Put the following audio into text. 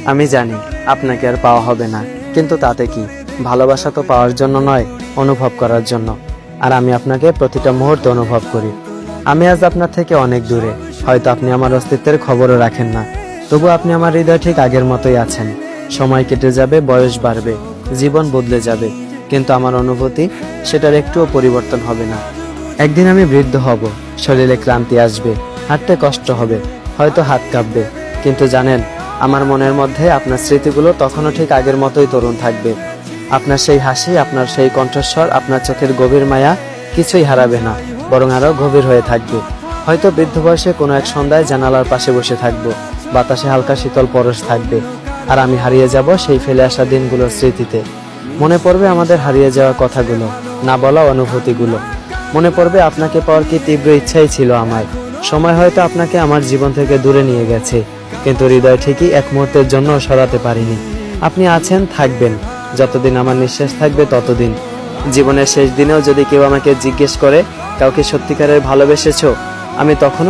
আমি জানি আপনাকে আর পাওয়া হবে না, কিন্তু তাতে কি? ভালোবাসা তো পাওয়ার জন্য নয়, অনুভব করার জন্য। আর আমি আপনাকে প্রতিটা মুহূর্তে অনুভব করি। আমি আজ আপনার থেকে অনেক দূরে, হয়তো আপনি আমার অস্তিত্বের খবরও রাখেন না, তবু আপনি আমার হৃদয় ঠিক আগের মতোই আছেন। সময় কেটে যাবে, বয়স বাড়বে, জীবন বদলে যাবে, কিন্তু আমার অনুভূতি সেটার একটুও পরিবর্তন হবে না। একদিন আমি বৃদ্ধ হব, শরীরে ক্লান্তি আসবে, হাঁটতে কষ্ট হবে, হয়তো হাত কাঁপবে, কিন্তু জানেন, আমার মনের মধ্যে আপনার স্মৃতিগুলো তখনও ঠিক আগের মতোই তরুণ থাকবে। আপনার সেই হাসি, আপনার সেই কণ্ঠস্বর, আপনার চোখের গভীর মায়া কিছুই হারাবে না, বরং আরো গভীর হয়ে থাকবে। হয়তো বৃদ্ধ বয়সে কোনো এক সন্ধ্যায় জানালার পাশে বসে থাকবো, বাতাসে হালকা শীতল পরশ থাকবে, আর আমি হারিয়ে যাব সেই ফেলে আসা দিনগুলোর স্মৃতিতে। মনে পড়বে আমাদের হারিয়ে যাওয়া কথাগুলো, না বলা অনুভূতিগুলো। মনে পড়বে আপনাকে পাওয়ার কি তীব্র ইচ্ছাই ছিল আমার। সময় হয়তো আপনাকে আমার জীবন থেকে দূরে নিয়ে গেছে, কিন্তু হৃদয় ঠিকই এক মুহূর্তের জন্য সরাতে পারিনি। আপনি আছেন, থাকবেন, যতদিন আমার নিঃশ্বাস থাকবে ততদিন। জীবনের শেষ দিনেও যদি কেউ আমাকে জিজ্ঞেস করে কাউকে সত্যিকারের ভালোবেসেছো, আমি তখনও